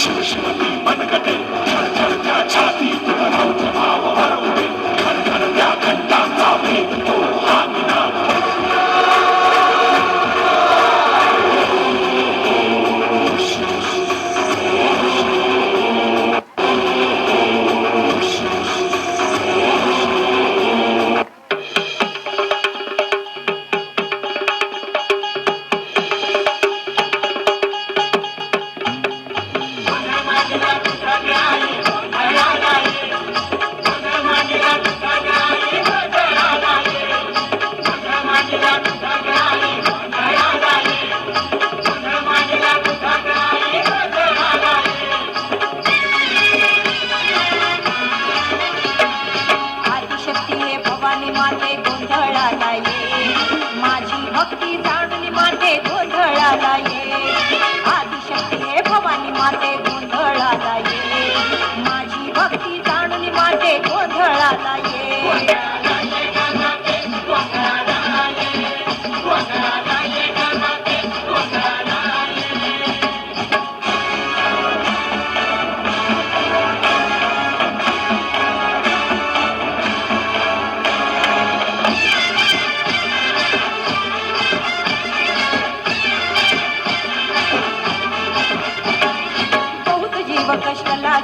शिव शिव ती मनगटे छळ त्या छातीत रौद्र भाव हरवले खणखण त्या घंटांचा भेद तो हा निनाद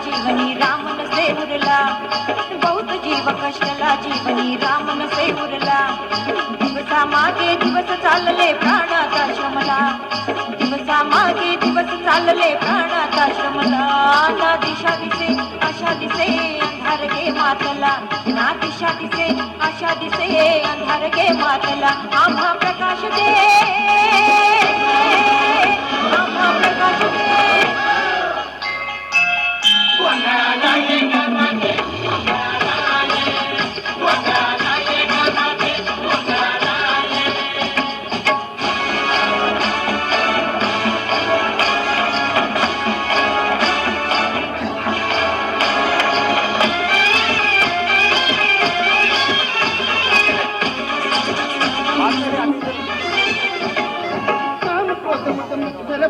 जीवनी रामन से उरला बहुत जीव कष्टला जीवनी रामन से उरला दिवसा मागे दिवस चालले प्राणाचा श्रमला दिवसा मागे दिवस चालले प्राणाचा श्रमला ना दिशा दिसे आशा दिसे अंधार गे मातला ना दिशा दिसे आशा दिसे अंधार गे मातला आम्हा प्रकाश दे आम्हा प्रकाश दे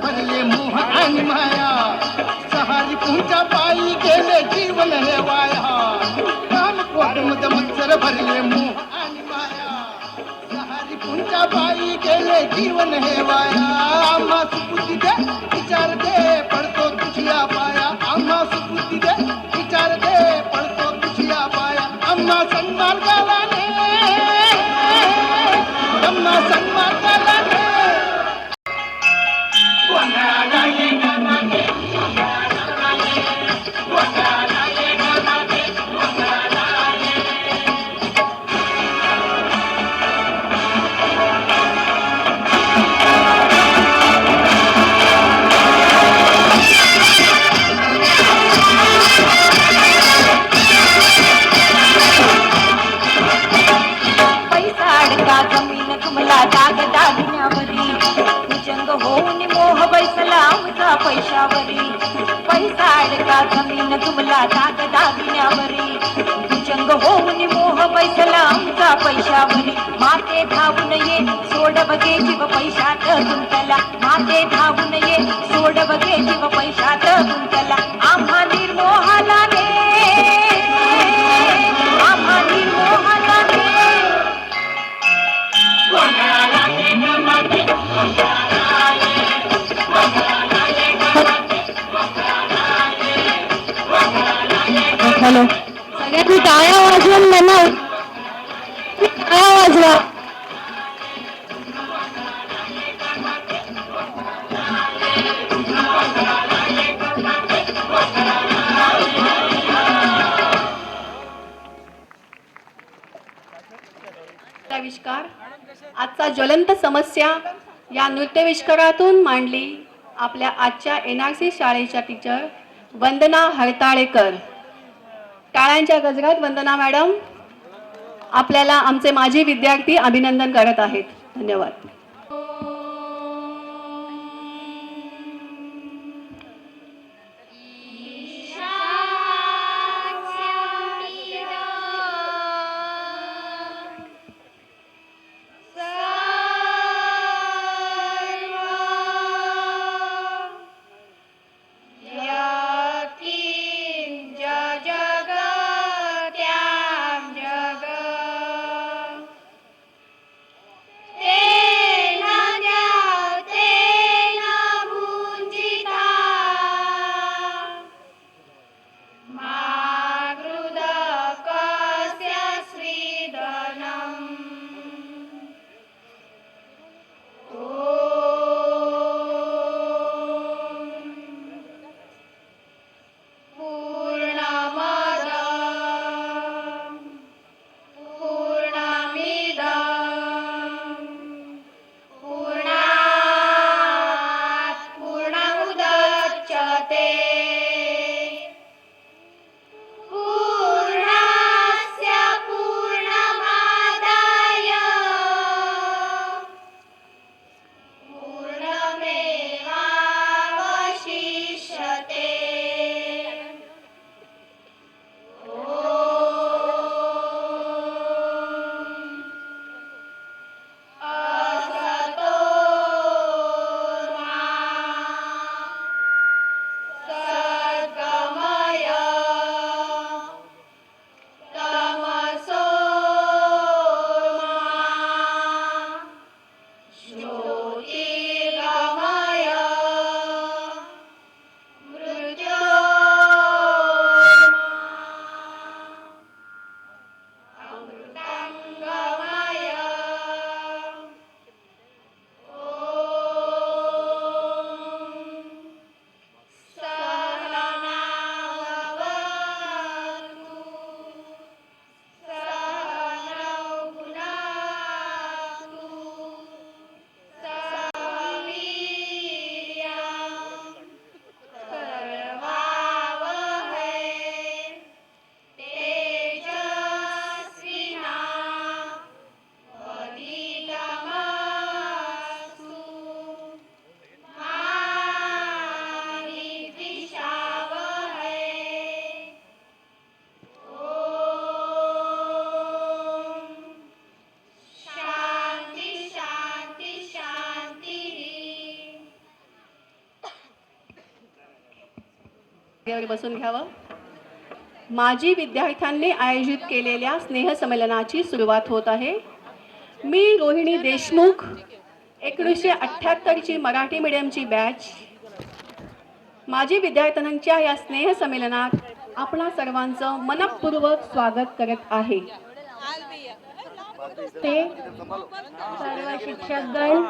भरले मोह आणि माया सहारी तुमच्या पायी गेले जीवन हे वाया काम कोट मत मत्सर भरले मोह आणि माया सहारी तुमच्या पायी गेले जीवन हे वाया आम्हा सुबुद्धी दे विचार दे पडतो तुझ्या पाया आम्हा सुबुद्धी दे विचार दे पडतो तुझ्या पाया आम्हा सन्मार्गाला ने आम्हा सन्मार्गाला ने पैशावरी पैसा अडका जमीन तुमला दाग दागिन्यावरी भुजंग होऊन मोह बैसला आमचा पैशावरी माते धावून ये सोड बगे जीव पैशात गुंतला माते धावून ये सोड बगे जीव पैशात गुंतला आम्हा निर्मोहाला ने आम्हा निर्मोहाला ने हॅलो सगळ्यांनी टाळ्या वाजवून म्हणा टाळ्या वाजवा नृत्याविष्कार आजचा ज्वलंत समस्या या नृत्याविष्कारातून मांडली आपल्या आजच्या NRC शाळेच्या टीचर वंदना हरताळेकर. टाळ्यांच्या गजरात वंदना मॅडम आपल्याला आमचे माजी विद्यार्थी अभिनंदन करत आहेत. धन्यवाद. या जागेवर बसून घ्यावं. माजी विद्यार्थ्यांनी आयोजित केलेल्या स्नेहसंमेलनाची सुरुवात होत आहे. मी रोहिणी देशमुख, 1978ची मराठी मीडियमची बॅच. माजी विद्यार्थ्यांच्या या स्नेहसंमेलनात आपणा सर्वांचं मनपूर्वक स्वागत करत आहे. ते सर्व शिक्षकगण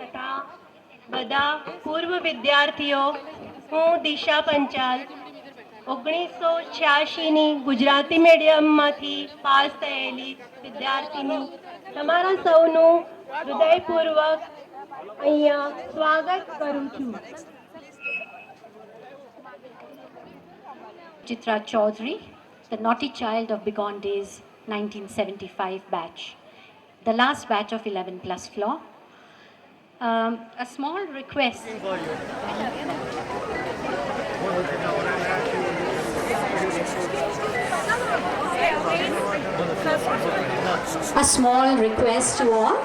तथा બધા પૂર્વ વિદ્યાર્થીઓ, હું દિશા પંચાલ 1986ની ગુજરાતી મીડિયમમાંથી પાસ થયેલી વિદ્યાર્થીની તમારા સૌનું હૃદયપૂર્વક અહીંયા સ્વાગત કરું છું. Chitra Chaudhary, the naughty child of bygone days, 1975 batch, the last batch of 11 plus floor. A small request. A small request to all.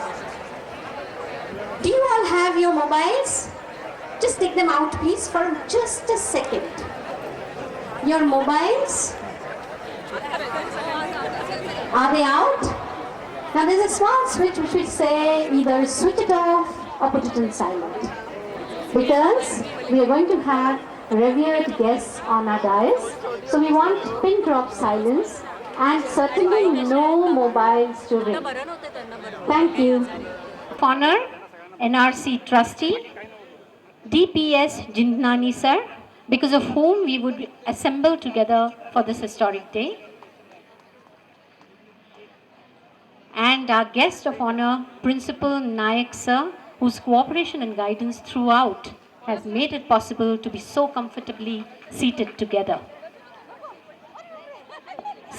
Do you all have your mobiles? Just take them out, please, for just a second. Your mobiles? Are they out? Now there's a small switch which will say either switch it off or put it in silent. Because we are going to have revered guests on our dais, so we want pin drop silence and certainly no mobiles to ring. Thank you. Honor, NRC trustee, DPS Jindnani sir, because of whom we would assemble together for this historic day. And our guest of honor, Principal Nayak sir, whose cooperation and guidance throughout has made it possible to be so comfortably seated together.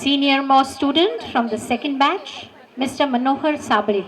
Senior most student from the second batch, Mr. Manohar Sabre.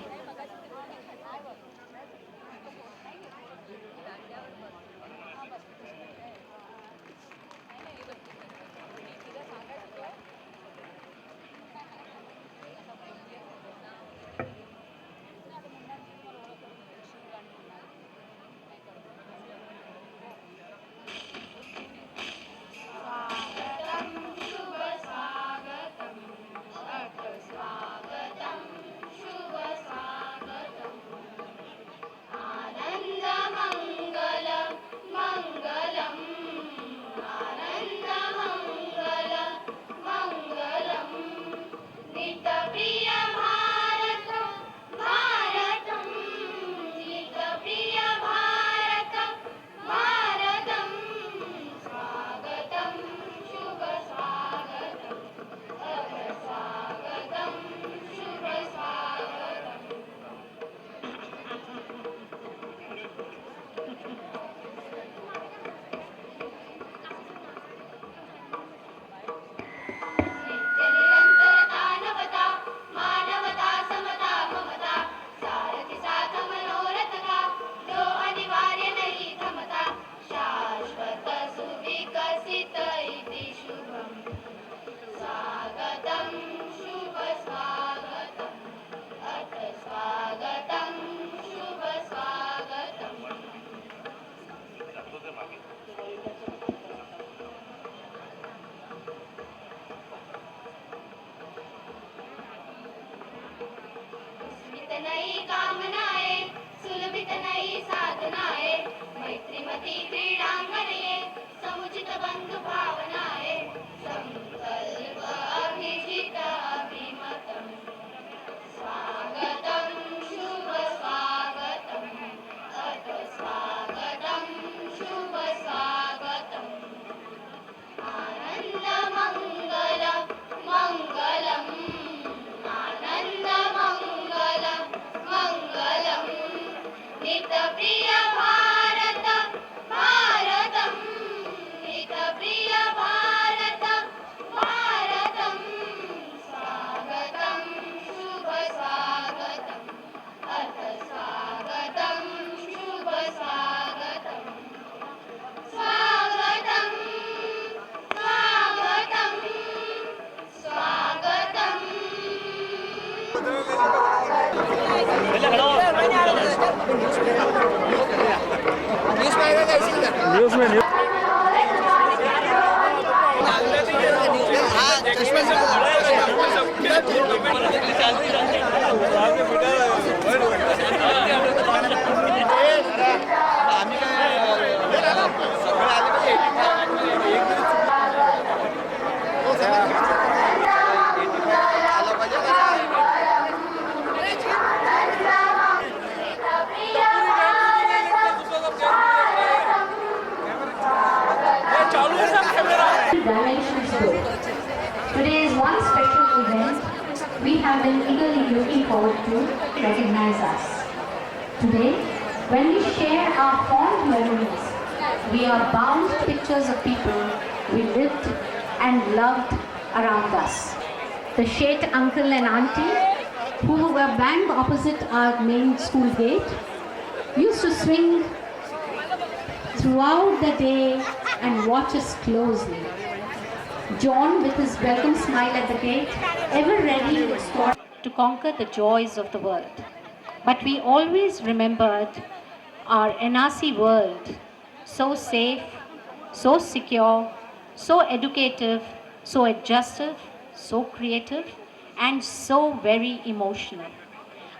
have been eagerly looking forward to recognize us. Today, when we share our fond memories, we are bound to pictures of people we lived and loved around us. The Sheth uncle and auntie, who were bang opposite our main school gate, used to swing throughout the day and watch us closely. John, with his welcome smile at the gate, ever ready to explore, to conquer the joys of the world. But we always remembered our NRC world, so safe, so secure, so educative, so adjustive, so creative, and so very emotional.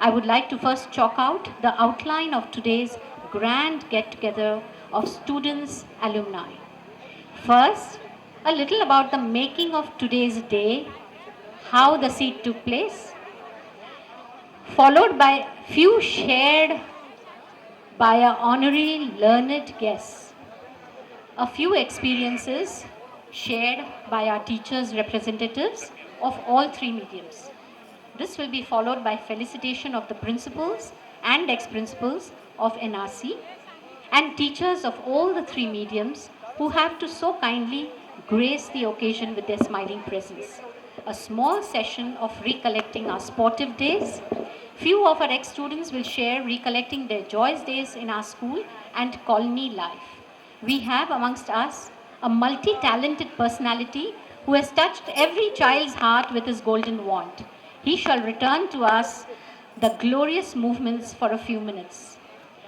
I would like to first chalk out the outline of today's grand get-together of students, alumni. First, a little about the making of today's day, how the seat took place, followed by few shared by our honorary learned guests, a few experiences shared by our teachers' representatives of all three mediums. This will be followed by felicitation of the principals and ex-principals of NRC and teachers of all the three mediums who have to so kindly grace the occasion with their smiling presence. A small session of recollecting our sportive days. Few of our ex-students will share recollecting their joyous days in our school and colony life. We have amongst us a multi-talented personality who has touched every child's heart with his golden wand. He shall return to us the glorious movements for a few minutes.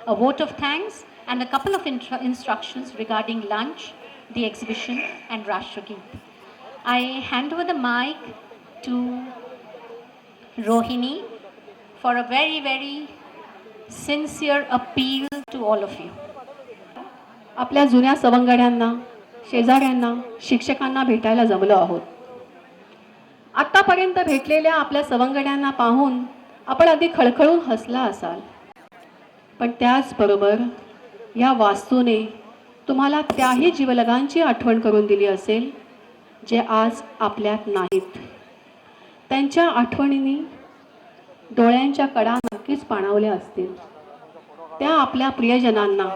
A vote of thanks and a couple of instructions regarding lunch, the exhibition and Rashtrageet. I hand over the mic to Rohini for a very, very sincere appeal to all of you. आपल्या जुन्या सवंगड्यांना, शेजाऱ्यांना, शिक्षकांना भेटायला जमलो आहोत. आत्तापर्यंत भेटलेल्या आपल्या सवंगड्यांना पाहून आपण अगदी खळखळून हसला असाल. पण त्याचबरोबर या वास्तूने तुम्हाला त्याही जीवलगांची आठवण करून दिली असेल जे आज आपल्यात नाहीत. त्यांच्या आठवणींनी डोळ्यांच्या कडा नक्कीच पाणावल्या असतील. त्या आपल्या प्रियजनांना